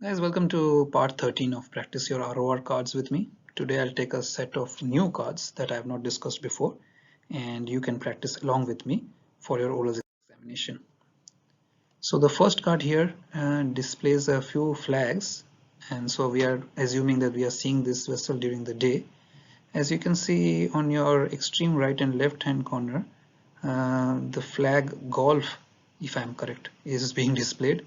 Guys, welcome to part 13 of Practice Your ROR cards with me. Today I'll take a set of new cards that I have not discussed before, and you can practice along with me for your oral examination. So the first card here displays a few flags, and so we are assuming that we are seeing this vessel during the day. As you can see on your extreme right and left hand corner, the flag golf, if I'm correct, is being displayed.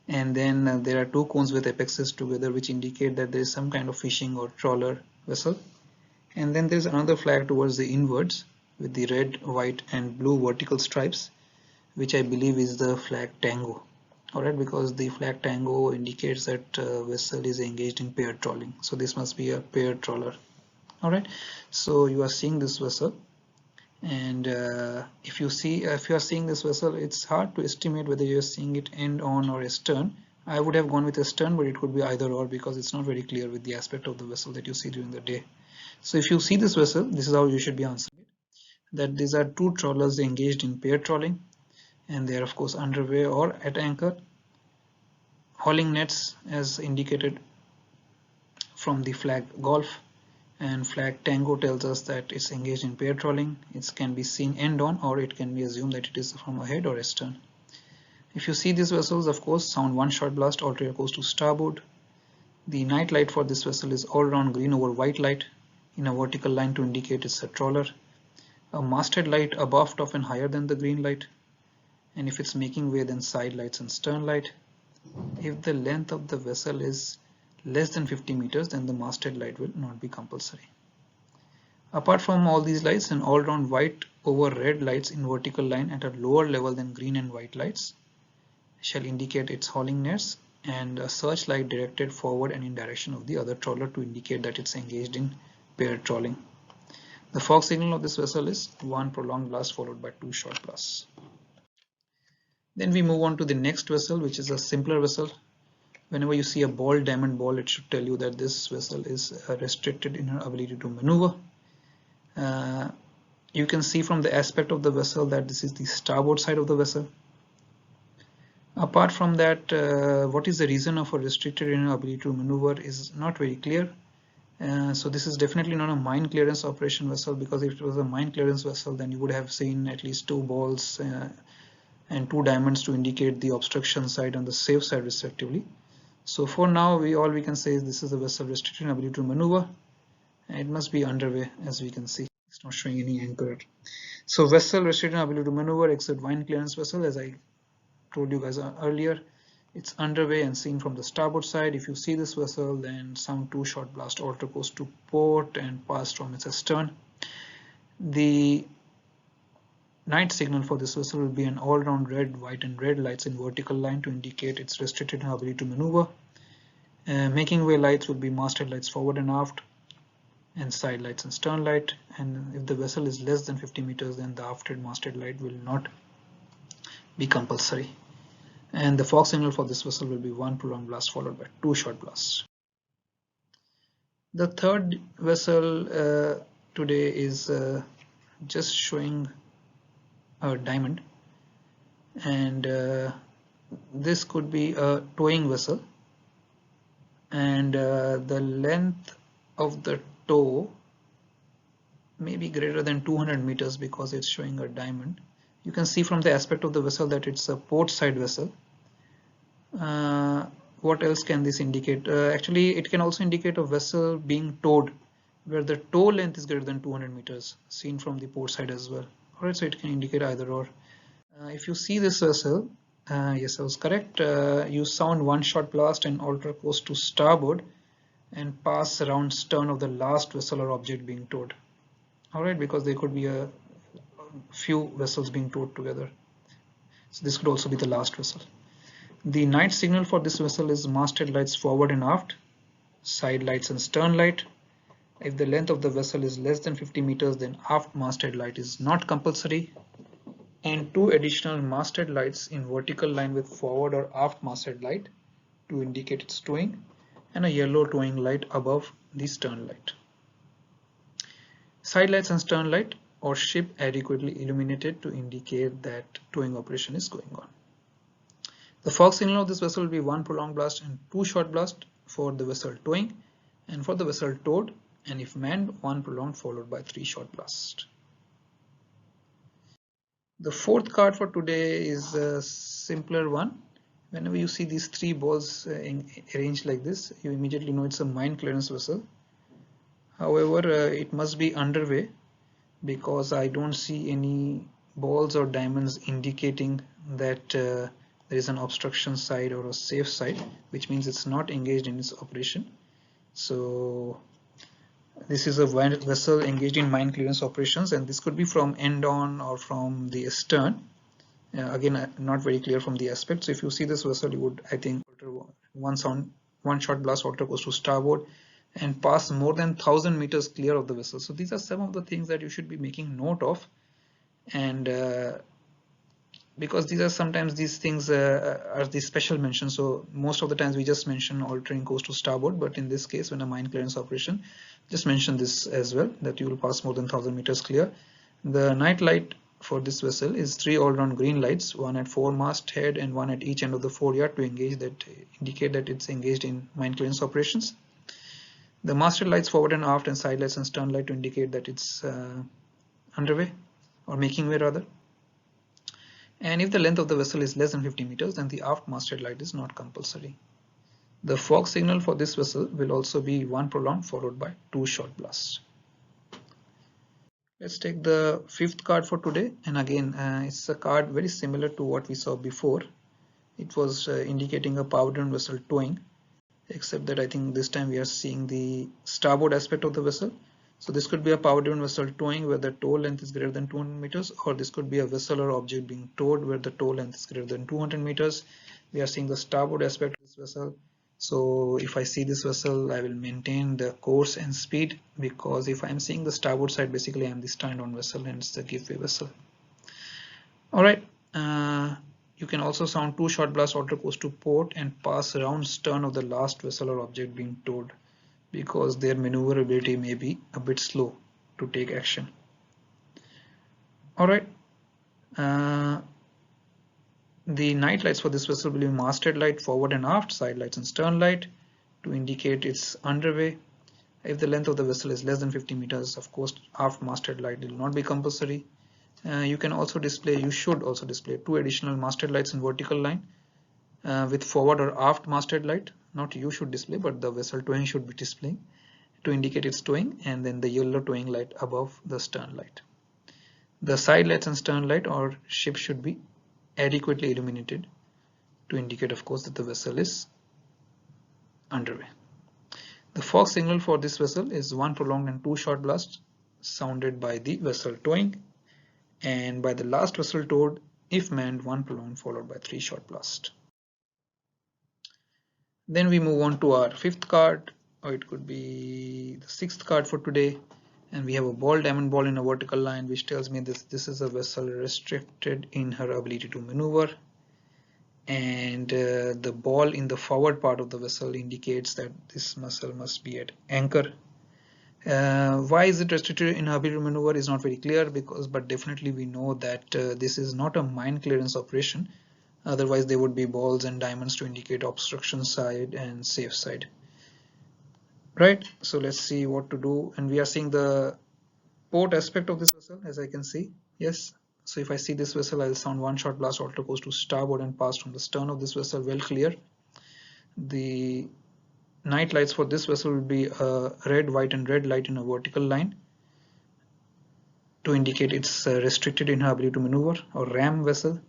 And then there are two cones with apexes together, which indicate that there is some kind of fishing or trawler vessel. And then there's another flag towards the inwards with the red, white and blue vertical stripes, which I believe is the flag tango. Alright, because the flag tango indicates that vessel is engaged in paired trawling. So this must be a paired trawler. Alright, so you are seeing this vessel, and if you are seeing this vessel, it's hard to estimate whether you're seeing it end on or astern. I would have gone with astern, but it could be either or because it's not very clear with the aspect of the vessel that you see during the day. So if you see this vessel, this is how you should be answering it, that these are two trawlers engaged in pair trawling, and they are of course underway or at anchor, hauling nets as indicated from the flag golf, and flag tango tells us that it's engaged in pair trawling. It can be seen end on, or it can be assumed that it is from ahead or astern. If you see these vessels, of course, sound one shot blast, alter goes to starboard. The night light for this vessel is all around green over white light in a vertical line to indicate it's a trawler. A masthead light abaft often higher than the green light, and if it's making way, then side lights and stern light. If the length of the vessel is less than 50 meters, then the masthead light will not be compulsory. Apart from all these lights, an all-round white over red lights in vertical line at a lower level than green and white lights shall indicate its hauling nets, and a searchlight directed forward and in direction of the other trawler to indicate that it's engaged in paired trawling. The fog signal of this vessel is one prolonged blast followed by two short blasts. Then we move on to the next vessel, which is a simpler vessel. Whenever you see a ball, diamond ball, it should tell you that this vessel is restricted in her ability to maneuver. You can see from the aspect of the vessel that this is the starboard side of the vessel. Apart from that, what is the reason of a restricted in her ability to maneuver is not very clear. So this is definitely not a mine clearance operation vessel, because if it was a mine clearance vessel, then you would have seen at least two balls and two diamonds to indicate the obstruction side and the safe side respectively. So for now, all we can say is this is a vessel restricted in ability to maneuver, and it must be underway. As we can see, it's not showing any anchor. So vessel restricted in ability to maneuver except mine clearance vessel, as I told you guys earlier, it's underway and seen from the starboard side. If you see this vessel, then sound two shot blast alter course to port and pass from its astern. The night signal for this vessel will be an all-round red, white and red lights in vertical line to indicate its restricted ability to maneuver. Making way lights will be masthead lights forward and aft, and side lights and stern light. And if the vessel is less than 50 meters, then the afthead masthead light will not be compulsory. And the fog signal for this vessel will be one prolonged blast followed by two short blasts. The third vessel today is just showing a diamond, and this could be a towing vessel, and the length of the tow may be greater than 200 meters because it's showing a diamond. You can see from the aspect of the vessel that it's a port side vessel. What else can this indicate? Actually, it can also indicate a vessel being towed where the tow length is greater than 200 meters, seen from the port side as well. Alright, so it can indicate either or. If you see this vessel, yes, I was correct. You sound one shot blast and alter course to starboard and pass around stern of the last vessel or object being towed. Alright, because there could be a few vessels being towed together. So this could also be the last vessel. The night signal for this vessel is masthead lights forward and aft, side lights and stern light. If the length of the vessel is less than 50 meters, then aft masthead light is not compulsory, and two additional masthead lights in vertical line with forward or aft masthead light to indicate its towing, and a yellow towing light above the stern light. Side lights and stern light or ship adequately illuminated to indicate that towing operation is going on. The fog signal of this vessel will be one prolonged blast and two short blasts for the vessel towing, and for the vessel towed and if manned, one prolonged followed by three short blasts. The fourth card for today is a simpler one. Whenever you see these three balls arranged like this, you immediately know it's a mine clearance vessel. However, it must be underway because I don't see any balls or diamonds indicating that there is an obstruction side or a safe side, which means it's not engaged in its operation. So this is a vessel engaged in mine clearance operations, and this could be from end on or from the stern. Again, not very clear from the aspect. So if you see this vessel, you would, I think, one shot blast alter goes to starboard and pass more than 1,000 meters clear of the vessel. So these are some of the things that you should be making note of, and because these are sometimes these things are the special mention. So most of the times we just mention altering course to starboard, but in this case, when a mine clearance operation, just mention this as well, that you will pass more than 1,000 meters clear. The night light for this vessel is 3 all-round green lights, one at foremast head and one at each end of the foreyard to indicate that it's engaged in mine clearance operations. The masthead lights forward and aft and side lights and stern light to indicate that it's underway or making way rather. And if the length of the vessel is less than 50 meters, then the aft masthead light is not compulsory. The fog signal for this vessel will also be one prolonged followed by two short blasts. Let's take the fifth card for today, and again it's a card very similar to what we saw before. It was indicating a power-driven vessel towing, except that I think this time we are seeing the starboard aspect of the vessel. So this could be a power-driven vessel towing where the tow length is greater than 200 meters, or this could be a vessel or object being towed where the tow length is greater than 200 meters. We are seeing the starboard aspect of this vessel. So if I see this vessel, I will maintain the course and speed, because if I'm seeing the starboard side, basically I'm the stand-on vessel and it's the give-way vessel. All right. You can also sound two short blasts alter course to port and pass around stern of the last vessel or object being towed, because their maneuverability may be a bit slow to take action. All right. The night lights for this vessel will be masthead light forward and aft, side lights and stern light to indicate it's underway. If the length of the vessel is less than 50 meters, of course, aft masthead light will not be compulsory. You should also display two additional masthead lights in vertical line with forward or aft masthead light. Not you should display, but the vessel towing should be displaying to indicate its towing, and then the yellow towing light above the stern light. The side lights and stern light or ship should be adequately illuminated to indicate, of course, that the vessel is underway. The fog signal for this vessel is one prolonged and two short blasts sounded by the vessel towing, and by the last vessel towed, if manned, one prolonged followed by three short blasts. Then we move on to our fifth card, or it could be the sixth card for today, and we have a ball diamond ball in a vertical line, which tells me this is a vessel restricted in her ability to maneuver, and the ball in the forward part of the vessel indicates that this vessel must be at anchor. Why is it restricted in her ability to maneuver is not very clear, but definitely we know that this is not a mine clearance operation. Otherwise there would be balls and diamonds to indicate obstruction side and safe side. Right, so let's see what to do, and we are seeing the port aspect of this vessel, as I can see. Yes, so if I see this vessel, I'll sound one shot blast alter course to starboard and pass from the stern of this vessel well clear. The night lights for this vessel will be a red, white and red light in a vertical line to indicate it's restricted in her ability to maneuver, or ram vessel.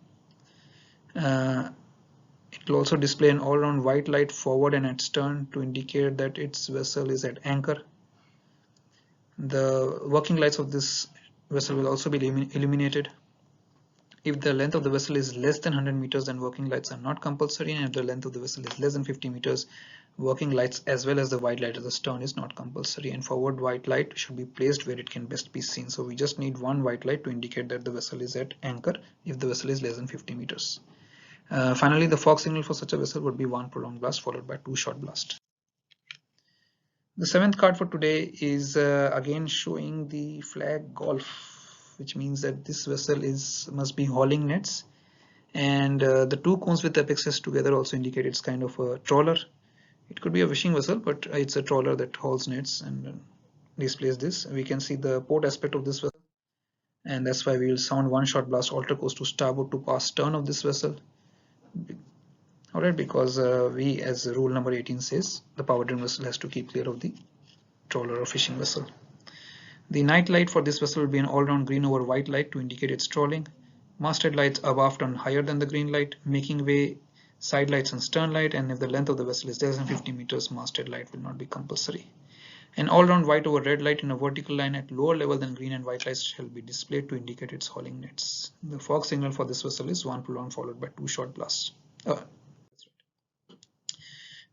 It will also display an all-round white light forward and at stern to indicate that its vessel is at anchor. The working lights of this vessel will also be illuminated. If the length of the vessel is less than 100 meters, then working lights are not compulsory, and if the length of the vessel is less than 50 meters, working lights as well as the white light at the stern is not compulsory, and forward white light should be placed where it can best be seen. So we just need one white light to indicate that the vessel is at anchor if the vessel is less than 50 meters. Finally, the fog signal for such a vessel would be one prolonged blast followed by two short blasts. The seventh card for today is again showing the flag golf, which means that this vessel must be hauling nets, And the two cones with apexes together also indicate it's kind of a trawler. It could be a fishing vessel, but it's a trawler that hauls nets and displays this. We can see the port aspect of this vessel, and that's why we will sound one shot blast alter course to starboard to pass stern of this vessel. Alright, because we, as rule number 18 says, the power driven vessel has to keep clear of the trawler or fishing vessel. The night light for this vessel will be an all-round green over white light to indicate its trawling. Masthead lights abaft and higher than the green light, making way side lights and stern light, and if the length of the vessel is less than 50 meters, masthead light will not be compulsory. An all-round white over red light in a vertical line at lower level than green and white lights shall be displayed to indicate its hauling nets. The fog signal for this vessel is one prolonged followed by two short blasts.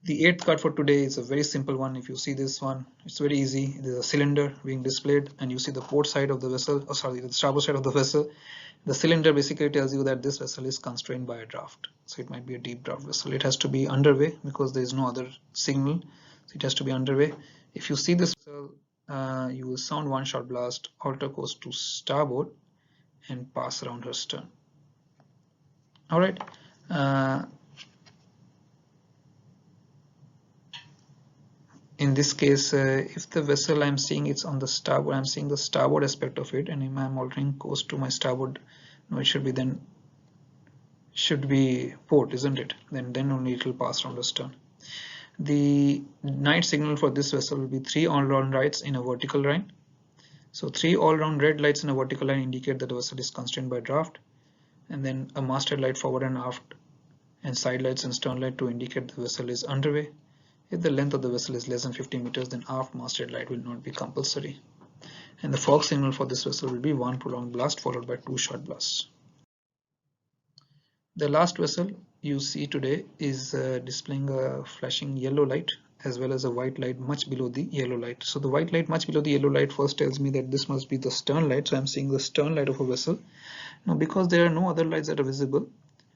The eighth card for today is a very simple one. If you see this one, it's very easy. There's a cylinder being displayed, and you see the port side of the vessel, the starboard side of the vessel. The cylinder basically tells you that this vessel is constrained by a draft. So it might be a deep draft vessel. It has to be underway because there is no other signal. So it has to be underway. If you see this vessel, you will sound one shot blast, alter course to starboard, and pass around her stern. All right. In this case, if the vessel I'm seeing it's on the starboard, I'm seeing the starboard aspect of it, and if I'm altering course to my starboard, no, it should be port, isn't it? Then only it will pass around the stern. The night signal for this vessel will be 3 all-round lights in a vertical line. So 3 all-round red lights in a vertical line indicate that the vessel is constrained by draft, and then a masthead light forward and aft, and side lights and stern light to indicate the vessel is underway. If the length of the vessel is less than 50 meters, then aft masthead light will not be compulsory. And the fog signal for this vessel will be one prolonged blast followed by two short blasts. The last vessel you see today is displaying a flashing yellow light as well as a white light much below the yellow light. So the white light much below the yellow light first tells me that this must be the stern light. So I'm seeing the stern light of a vessel. Now because there are no other lights that are visible,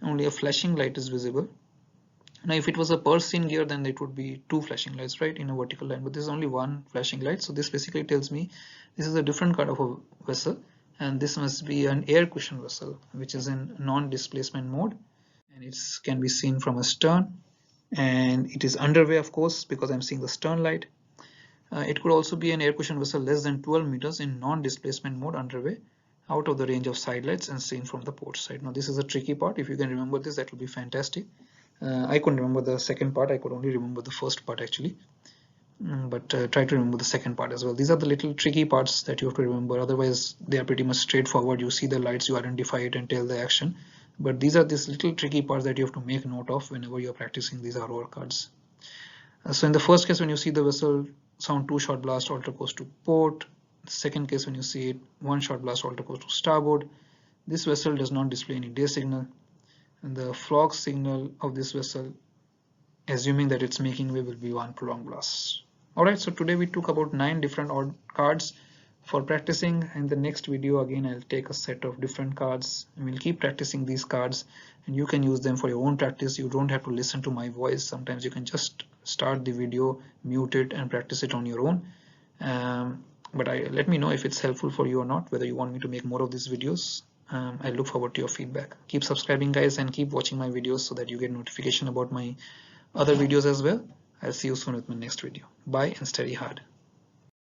only a flashing light is visible. Now if it was a purse seine gear, then it would be 2 flashing lights, right, in a vertical line, but this is only 1 flashing light. So this basically tells me this is a different kind of a vessel, and this must be an air cushion vessel which is in non-displacement mode, and it can be seen from a stern, and it is underway, of course, because I'm seeing the stern light. It could also be an air cushion vessel less than 12 meters in non-displacement mode, underway, out of the range of side lights and seen from the port side. Now this is a tricky part. If you can remember this, that will be fantastic. I couldn't remember the second part. I could only remember the first part actually, but try to remember the second part as well. These are the little tricky parts that you have to remember. Otherwise they are pretty much straightforward. You see the lights, you identify it and tell the action, but these are these little tricky parts that you have to make note of whenever you're practicing these ROR cards. So in the first case, when you see the vessel, sound 2 shot blast alter course to port. The second case, when you see it, 1 shot blast alter course to starboard. This vessel does not display any day signal, and the fog signal of this vessel, assuming that it's making way, will be 1 prolonged blast. Alright, so today we took about 9 different odd cards for practicing. In the next video again I'll take a set of different cards and we'll keep practicing these cards, and you can use them for your own practice. You don't have to listen to my voice. Sometimes you can just start the video, mute it and practice it on your own. But let me know if it's helpful for you or not, whether you want me to make more of these videos. I look forward to your feedback. Keep subscribing guys, and keep watching my videos so that you get notification about my other videos as well. I'll see you soon with my next video. Bye and study hard.